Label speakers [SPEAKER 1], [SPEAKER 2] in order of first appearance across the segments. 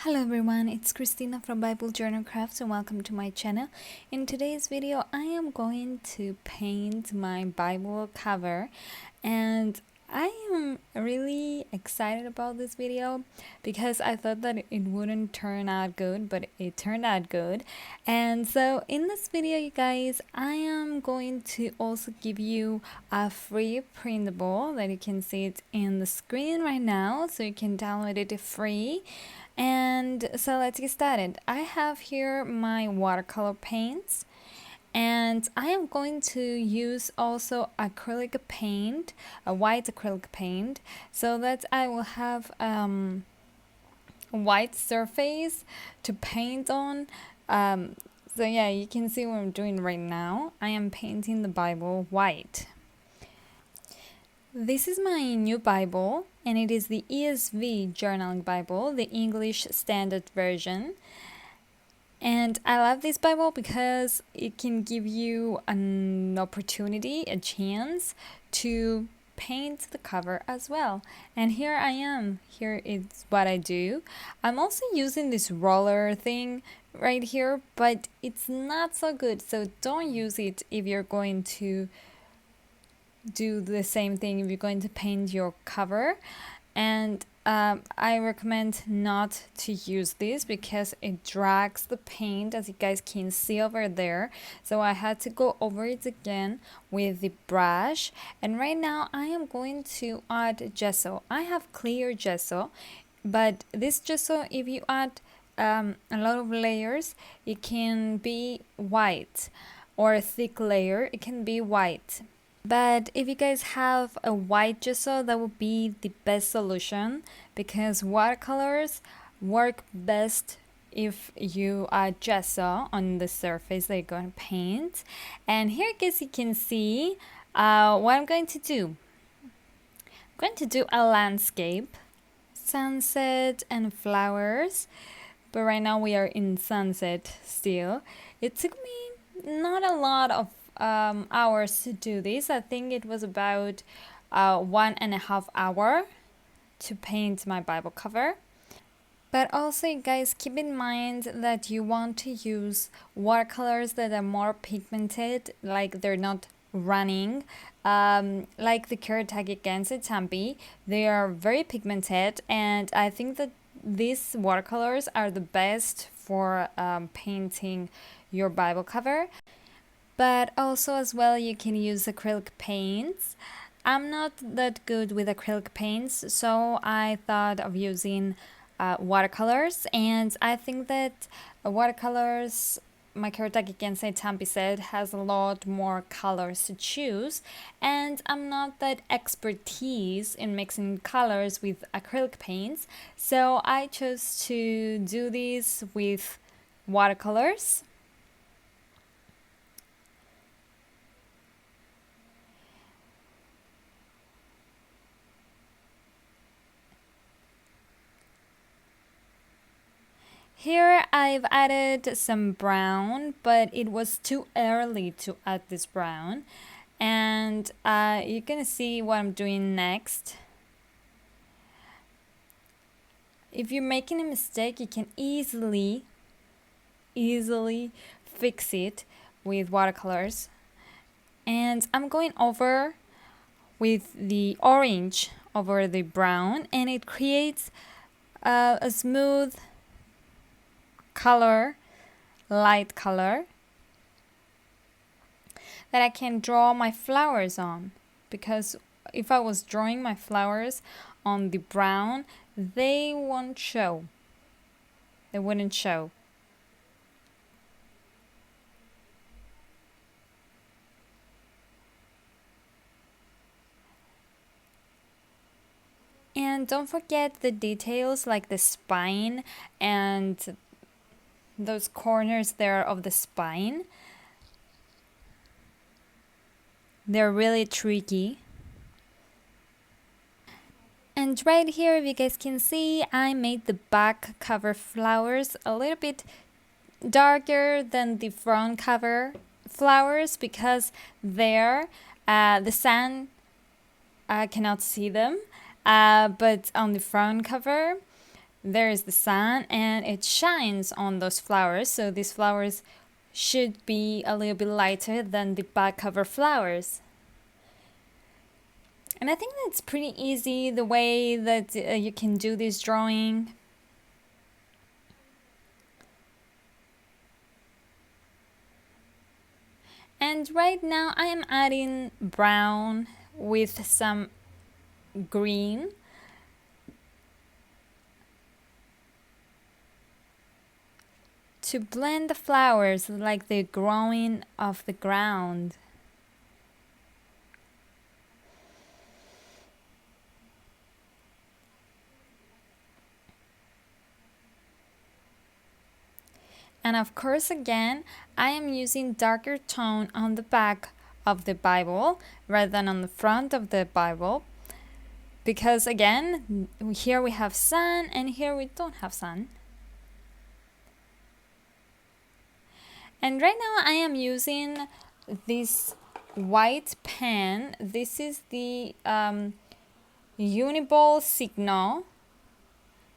[SPEAKER 1] Hello everyone, it's Christina from Bible Journal Crafts and welcome to my channel. In today's video, I am going to paint my Bible cover and I am really excited about this video because I thought that it wouldn't turn out good, but it turned out good. And so in this video, you guys, I am going to also give you a free printable that you can see it in the screen right now, so you can download it free. And so let's get started. I have here my watercolor paints and I am going to use also acrylic paint, a white acrylic paint, so that I will have a white surface to paint on. So yeah, you can see what I'm doing right now. I am painting the Bible white. This is my new Bible, and it is the ESV Journaling Bible, the English Standard Version. And I love this Bible because it can give you an opportunity, a chance to paint the cover as well. And here I am. Here is what I do. I'm also using this roller thing right here, but it's not so good. So don't use it if you're going to do the same thing if you're going to paint your cover. And I recommend not to use this because it drags the paint, as you guys can see over there. So I had to go over it again with the brush. And right now I am going to add gesso. I have clear gesso, but this gesso, if you add a lot of layers, it can be white, or a thick layer, it can be white. But if you guys have a white gesso, that would be the best solution because watercolors work best if you add gesso on the surface that you're going to paint. And here, guys, you can see what I'm going to do. I'm going to do a landscape, sunset and flowers, but right now we are in sunset still. It took me not a lot of hours to do this. I think it was about 1.5 hours to paint my Bible cover. But also, you guys, keep in mind that you want to use watercolors that are more pigmented, like they're not running, like the Kuretake Gansai Tambi. They are very pigmented, and I think that these watercolors are the best for painting your Bible cover. But also as well, you can use acrylic paints. I'm not that good with acrylic paints, so I thought of using watercolors. And I think that watercolors, my Kuretake Gansai Tambi set, has a lot more colors to choose. And I'm not that expertise in mixing colors with acrylic paints, so I chose to do this with watercolors. Here I've added some brown, but it was too early to add this brown. And you're gonna see what I'm doing next. If you're making a mistake, you can easily fix it with watercolors. And I'm going over with the orange over the brown, and it creates a smooth color, light color, that I can draw my flowers on. Because if I was drawing my flowers on the brown, they won't show. They wouldn't show. And don't forget the details like the spine and those corners there of the spine. They're really tricky. And right here, if you guys can see, I made the back cover flowers a little bit darker than the front cover flowers because there the sun cannot see them, but on the front cover there is the sun and it shines on those flowers. So these flowers should be a little bit lighter than the back cover flowers. And I think that's pretty easy the way that you can do this drawing. And right now I am adding brown with some green. To blend the flowers like they're growing off the ground. And of course, again, I am using darker tone on the back of the Bible rather than on the front of the Bible. Because again, here we have sun and here we don't have sun. And right now I am using this white pen. This is the Uniball Signal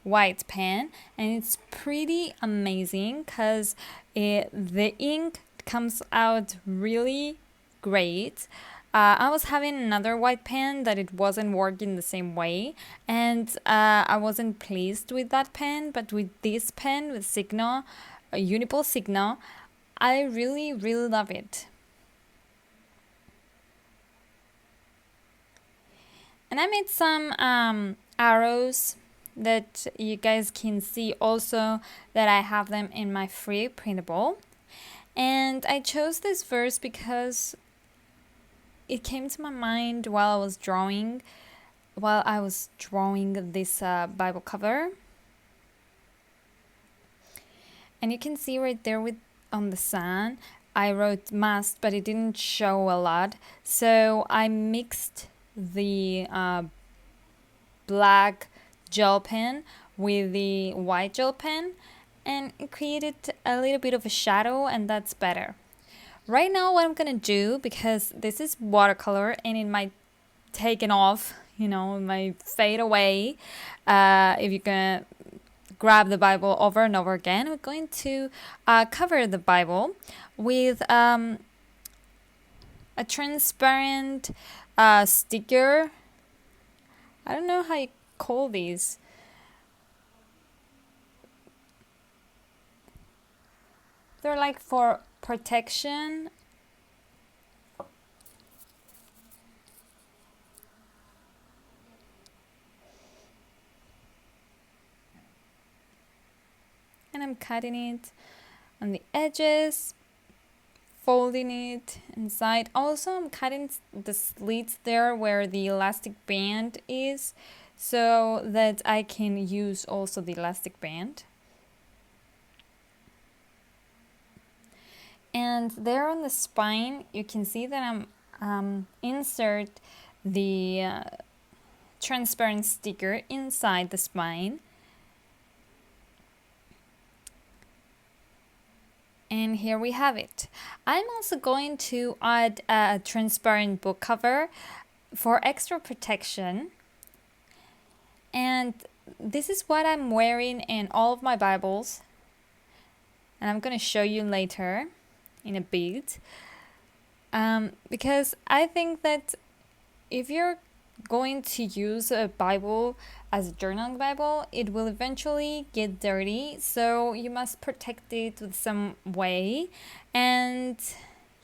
[SPEAKER 1] white pen, and it's pretty amazing because the ink comes out really great. I was having another white pen that it wasn't working the same way, and I wasn't pleased with that pen, but with this pen, with Signal, Uniball Signal, I really love it. And I made some arrows that you guys can see also that I have them in my free printable. And I chose this verse because it came to my mind while I was drawing this Bible cover. And you can see right there on the sun, I wrote must, but it didn't show a lot. So I mixed the black gel pen with the white gel pen, and it created a little bit of a shadow, and that's better. Right now what I'm gonna do, because this is watercolor and it might take it off, it might fade away if you're gonna grab the Bible over and over again, we're going to cover the Bible with a transparent sticker. I don't know how you call these. They're like for protection. And I'm cutting it on the edges, folding it inside. Also, I'm cutting the slits there where the elastic band is, so that I can use also the elastic band. And there on the spine, you can see that I'm insert the transparent sticker inside the spine. And here we have it. I'm also going to add a transparent book cover for extra protection. And this is what I'm wearing in all of my Bibles. And I'm going to show you later in a bit. Because I think that if you're going to use a Bible as a journaling Bible, it will eventually get dirty, so you must protect it with some way. And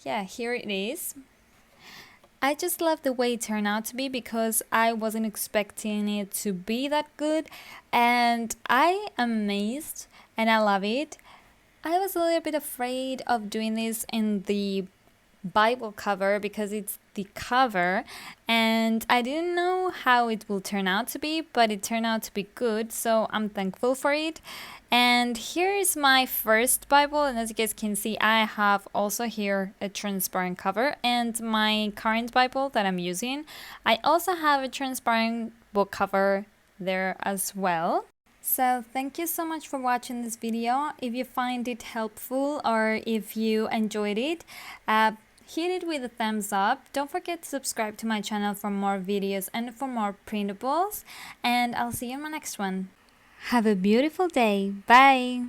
[SPEAKER 1] yeah, here it is. I just love the way it turned out to be, because I wasn't expecting it to be that good, and I am amazed and I love it. I was a little bit afraid of doing this in the Bible cover because it's the cover, and I didn't know how it will turn out to be, but it turned out to be good, so I'm thankful for it. And here is my first Bible, and as you guys can see, I have also here a transparent cover, and my current Bible that I'm using, I also have a transparent book cover there as well. So thank you so much for watching this video. If you find it helpful or if you enjoyed it, hit it with a thumbs up. Don't forget to subscribe to my channel for more videos and for more printables. And I'll see you in my next one. Have a beautiful day. Bye.